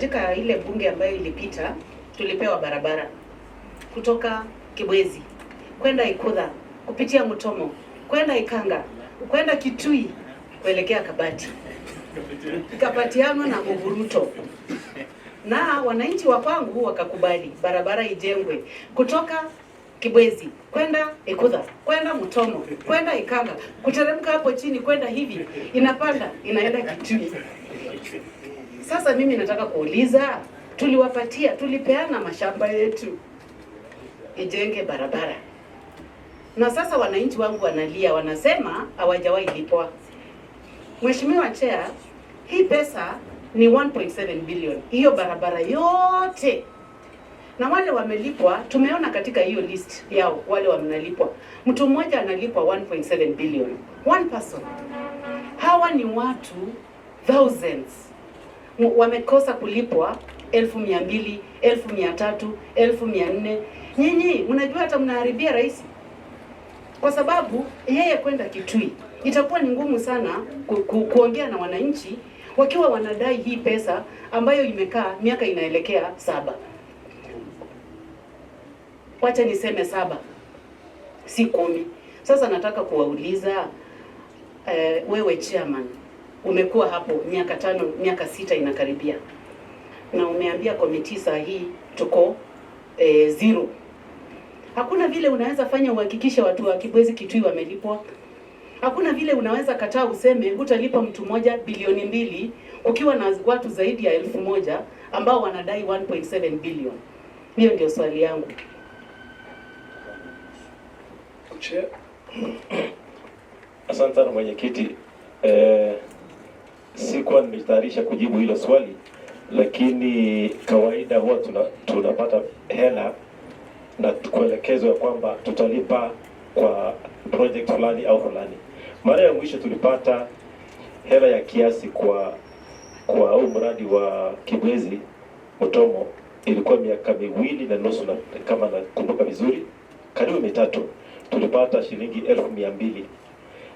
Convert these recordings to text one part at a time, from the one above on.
Katika ile bunge ambayo ilipita tulipewa barabara kutoka Kibwezi kwenda Ikudha kupitia Mutomo kwenda Ikanga kwenda Kitui kuelekea Kabati, ikapatianwa na Uvuruto, na wananchi wa kwangu wakakubali barabara ijengwe kutoka Kibwezi kwenda Ikudha kwenda Mutomo kwenda Ikanga, kuteremka hapo chini kwenda hivi inapanda inaenda Kitui. Sasa mimi nataka kuuliza, tulipeana mashamba yetu ijenge barabara, na sasa wananchi wangu wanalia, wanasema hawajawahi lipwa. Mheshimiwa Chair, hii pesa ni 1.7 billion, hiyo barabara yote, na wale wamelipwa tumeona katika hiyo list yao, wale wanalipwa, mtu mmoja analipwa 1.7 billion, one person. Hawa ni watu thousands wamekosa kulipwa 1,200, 1,300, 1,400. Nyinyi mnajua hata mnaharibia rais, kwa sababu yeye kwenda Kitui itakuwa ni ngumu sana kuongea na wananchi wakiwa wanadai hii pesa ambayo imekaa miaka inaelekea 7. Wacha niseme 7, si 10. Sasa nataka kuwauliza wewe chairman, umekuwa hapo miaka 5, miaka 6 inakaribia, na umeambia komiti saa hii tuko 0. Hakuna vile unaweza fanya uhakikishe watu wa Kibwezi Kitui wamelipwa. Hakuna vile unaweza kataa useme utalipa mtu mmoja bilioni 2 ukiwa na watu zaidi ya 1,000 ambao wanadai 1.7 billion. Hiyo ndio swali yangu. Asante sana mwenyekiti. Sikuwa nimetayarisha kujibu hilo swali, lakini kawaida huwa tunapata hela na kuelekezwa kwamba tutalipa kwa project fulani au fulani. Mara ya mwisho tulipata hela ya kiasi kwa huu mradi wa Kibwezi Mutomo ilikuwa miaka 2.5, na kama nakumbuka vizuri karibu 3, tulipata shilingi 1,200,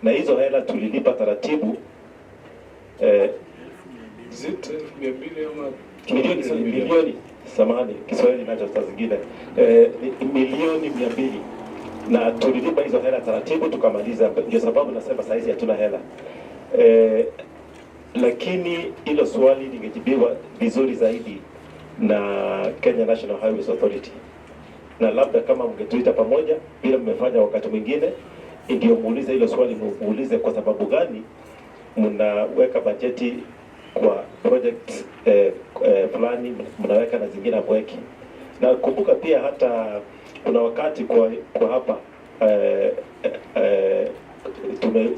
na hizo hela tulilipa taratibu milioni samahani, Kiswahili nacho saa zingine milioni 200, na tulilipa hizo hela taratibu tukamaliza. Ndio sababu nasema saa hizi hatuna hela. Lakini hilo swali lingejibiwa vizuri zaidi na Kenya National Highways Authority, na labda kama mngetuita pamoja bila mmefanya wakati mwingine, ndio muulize hilo swali, muulize kwa sababu gani mnaweka bajeti kwa project fulani mnaweka na zingine hamweki. Na kumbuka pia hata kuna wakati kwa hapa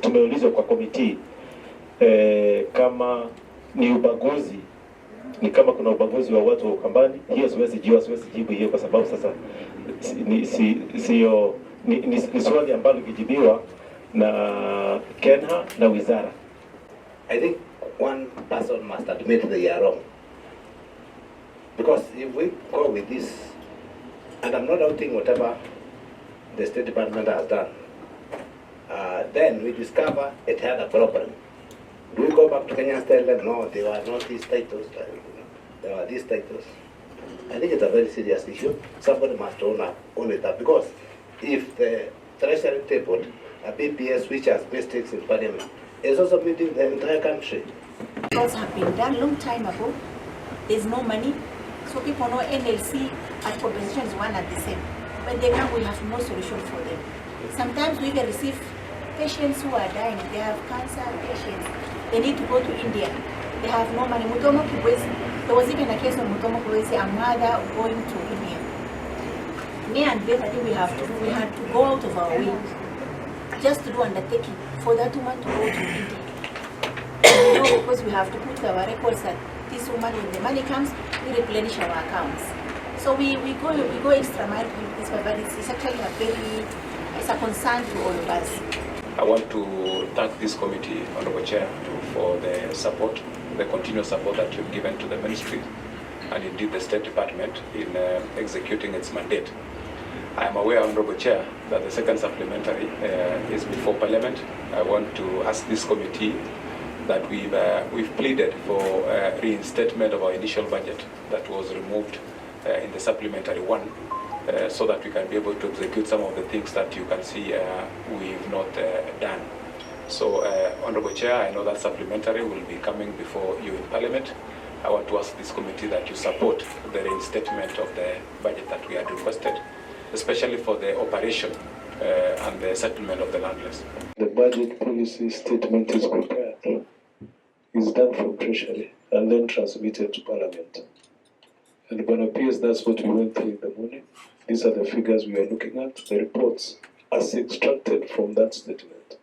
tumeulizwa kwa komiti kama ni ubaguzi, ni kama kuna ubaguzi wa watu wa Ukambani. Hiyo siwezi jibu hiyo, kwa sababu sasa ni swali ambalo likijibiwa na Kenha na wizara. I think one person must admit they are wrong, because if we go with this, and I'm not doubting whatever the State Department has done, then we discover it had a problem. Do we go back to Kenya and tell them, no, they were not these titles, they were these titles? I think it's a very serious issue. Somebody must own it up, because if the Treasury table, a BPS which has mistakes in Parliament, is also meeting the entire country. Those have been done long time ago. There's no money, so people know NLC and compensation is one and the same. When they come, we have no solution for them. Sometimes we even receive patients who are dying. They have cancer patients. They need to go to India. They have no money. Mutomo Kibwezi. There was even a case of Mutomo Kibwezi, a mother going to India. Me and Beth, I think we had to go out of our way just to do undertaking for that woman to go to India. And because we have to put our records that this woman, when the money comes, we replenish our accounts. So we go extra mile with this, but it's actually it's a concern to all of us. I want to thank this committee, Honorable Chair, for the support, the continuous support that you've given to the ministry and indeed the State Department in executing its mandate. I am aware, Honorable Chair, that the second supplementary is before Parliament. I want to ask this committee that we've pleaded for reinstatement of our initial budget that was removed in the supplementary one, so that we can be able to execute some of the things that you can see we've not done. So, Honorable Chair, I know that supplementary will be coming before you in Parliament. I want to ask this committee that you support the reinstatement of the budget that we had requested, especially for the operation and the settlement of the landless. The budget policy statement is prepared, is done from Treasury, and then transmitted to Parliament. And it appears that's what we went through in the morning. These are the figures we are looking at, the reports as extracted from that statement.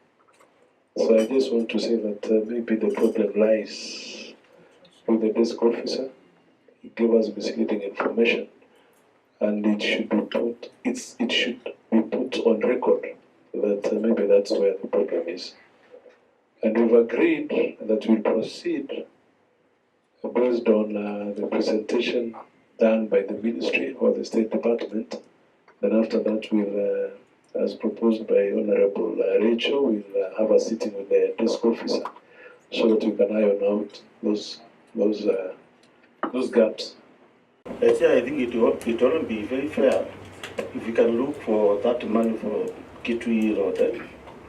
So I just want to say that maybe the problem lies with the desk officer. He gave us misleading information, and it should be put. It should be put on record that maybe that's where the problem is. And we've agreed that we'll proceed based on the presentation done by the ministry or the State Department. Then after that, we'll, as proposed by Honorable Rachel, we'll have a sitting with the desk officer so that we can iron out those gaps. I think it won't be very fair if you can look for that money for Kitui Road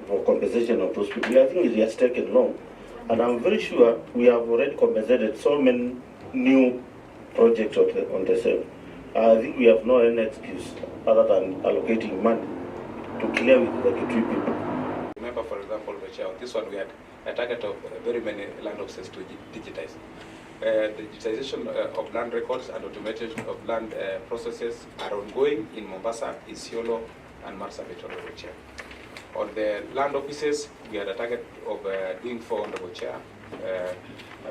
for compensation of those people. I think it has taken long, and I'm very sure we have already compensated so many new projects on the same. I think we have no any excuse other than allocating money to clear with the Kitui people. Remember, for example, this one we had a target of very many land offices to digitize. The digitization of land records and automation of land processes are ongoing in Mombasa, Isiolo, and Marsabit. Chair. On the land offices, we had a target of doing 4 Honorable Chair. I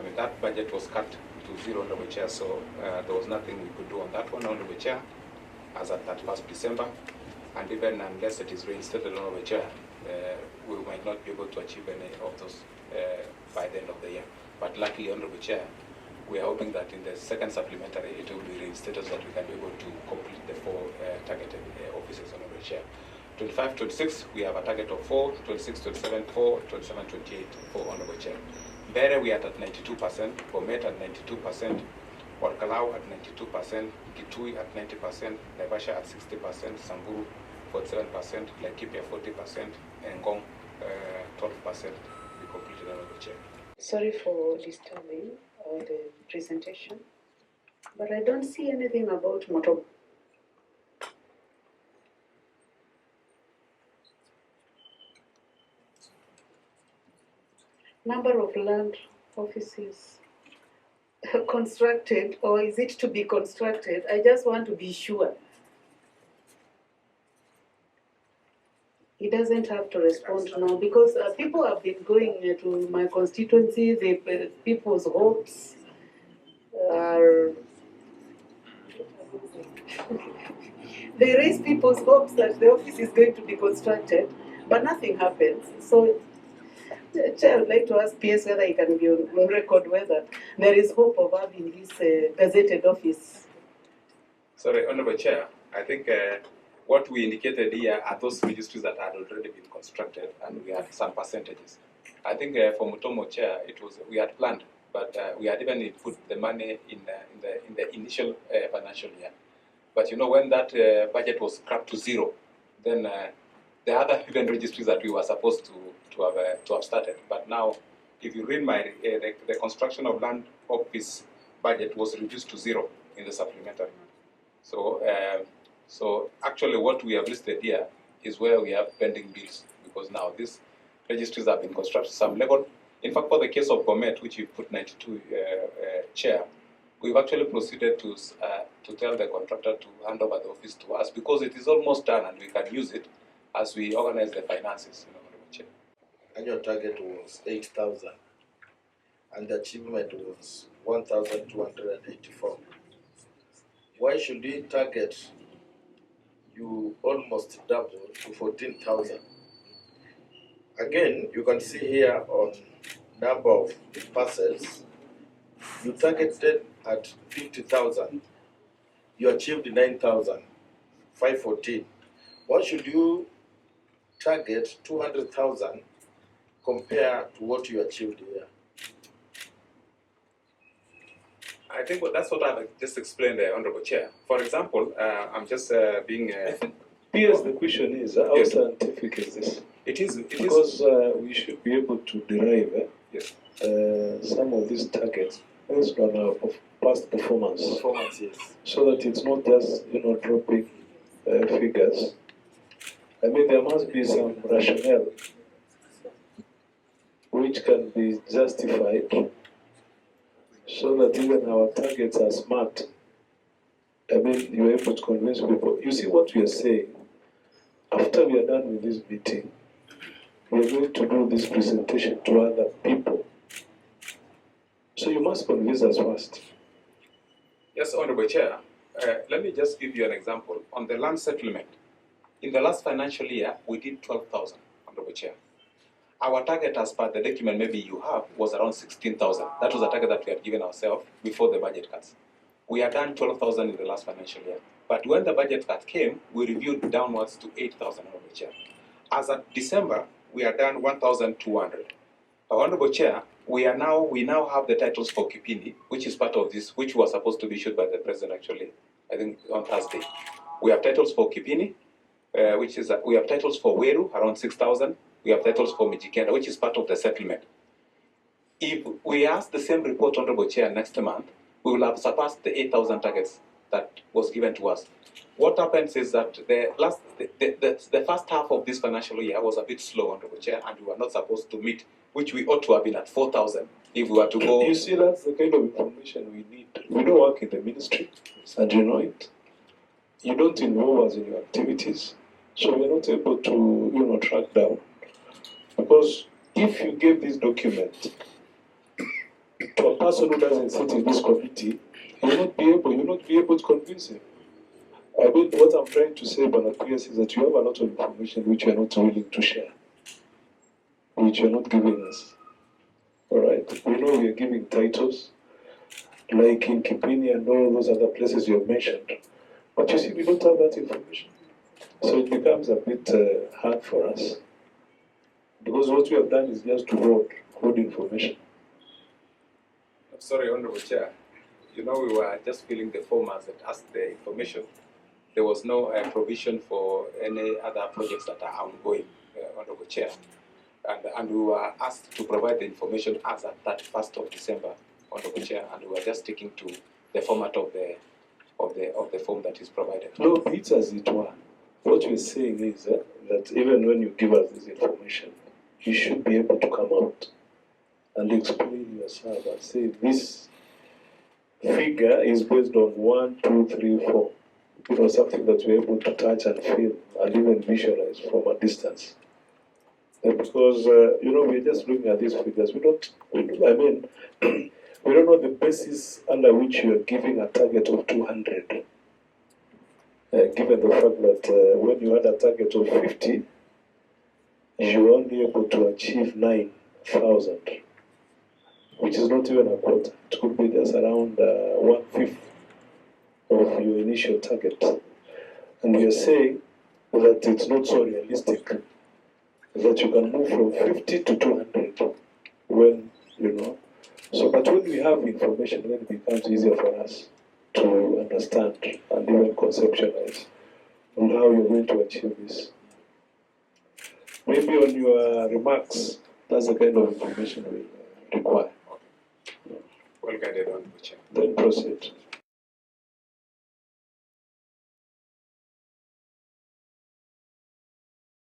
mean, that budget was cut to 0 Honorable Chair, so there was nothing we could do on that one, Honorable Chair, as at that 1st December. And even unless it is reinstated, Honorable Chair, we might not be able to achieve any of those by the end of the year. But luckily, Honorable Chair, we are hoping that in the second supplementary, it will be reinstated so that we can be able to complete the 4 targeted offices, Honorable Chair. 25-26, we have a target of 4, 26-27, 4, 27-28, 4, Honorable Chair. Bere, we are at 92%, Bomet at 92%, Orkalau at 92%, Kitui at 90%, Naivasha at 60%, Samburu 47%, Laikipia 40%, and Ngong 12%. We completed, Honorable Chair. Sorry for disturbing the presentation, but I don't see anything about Motobo. Number of land offices constructed, or is it to be constructed? I just want to be sure. He doesn't have to respond now because people have been going to my constituency. People's hopes are they raise people's hopes that the office is going to be constructed, but nothing happens. So, Chair, I would like to ask PS whether he can be on record whether there is hope of having this gazetted office. Sorry, Honorable Chair, I think what we indicated here are those registries that had already been constructed, and we had some percentages. I think for Mutomo Chair, we had planned, but we had even put the money in the initial financial year. But you know, when that budget was scrapped to 0, then the other even registries that we were supposed to have started. But now, if you read my the construction of land office budget was reduced to 0 in the supplementary. So. So actually what we have listed here is where we have pending bills, because now these registries have been constructed to some level. In fact, for the case of Bomet, which we put 92 Chair, we've actually proceeded to tell the contractor to hand over the office to us because it is almost done and we can use it as we organize the finances. Chair. Annual target was 8,000 and the achievement was 1,284. Why should we target you almost double to 14,000? Again, you can see here on number of parcels, you targeted at 50,000. You achieved 9,514. Why should you target 200,000 compared to what you achieved here? I think that's what I've just explained, Honorable Chair. For example, I'm just being... P.S. the question is, how Yes. scientific is this? It is. Because we should be able to derive Yes. some of these targets based on our past performance. Yes. So that it's not just, dropping figures. I mean, there must be some rationale which can be justified so that even our targets are smart. I mean, you're able to convince people. You see what we are saying? After we are done with this meeting, we are going to do this presentation to other people. So you must convince us first. Yes, Honorable Chair. Let me just give you an example. On the land settlement, in the last financial year, we did 12,000, Honorable Chair. Our target, as per the document maybe you have, was around 16,000. That was a target that we had given ourselves before the budget cuts. We had done 12,000 in the last financial year. But when the budget cut came, we reviewed downwards to 8,000, Honorable Chair. As of December, we are done 1,200. Honorable Chair, we now have the titles for Kipini, which is part of this, which was supposed to be issued by the President actually, I think on Thursday. We have titles for Kipini, we have titles for Weru, around 6,000. We have titles for Mijikenda, which is part of the settlement. If we ask the same report, Honorable Chair, next month, we will have surpassed the 8,000 targets that was given to us. What happens is that the first half of this financial year was a bit slow, Honorable Chair, and we were not supposed to meet, which we ought to have been at 4,000 if we were to go. You see, that's the kind of information we need. We don't work in the ministry, and you know it. You don't involve us in your activities, so we're not able to, track down. Because if you give this document to a person who doesn't sit in this committee, you'll not be able to convince him. I mean, what I'm trying to say, Bernard Pierce, is that you have a lot of information which you are not willing to share, which you are not giving us. All right? We know we are giving titles, like in Kipini and all those other places you have mentioned. But you see, we don't have that information. So it becomes a bit hard for us. Because what we have done is just to hold information. Sorry, Honorable Chair. We were just filling the form as it asked the information. There was no provision for any other projects that are ongoing, Honorable Chair. And we were asked to provide the information as at 31st of December, Honorable Chair, and we were just sticking to the format of the form that is provided. No, be it as it were. What we're saying is that even when you give us this information, you should be able to come out and explain yourself and say this figure is based on 1, 2, 3, 4. Something that we're able to touch and feel and even visualize from a distance. Because we're just looking at these figures. We don't know the basis under which you are giving a target of 200. Given the fact that when you had a target of 50, you were only able to achieve 9,000, which is not even a quarter. It could be just around 1/5 of your initial target. And we are saying that it's not so realistic that you can move from 50 to 200 when, So, but when we have information, then it becomes easier for us to understand and even conceptualize on how you're going to achieve this. Maybe on your remarks, that's the kind of information we require. Well guided, Honorable Chair. Then proceed.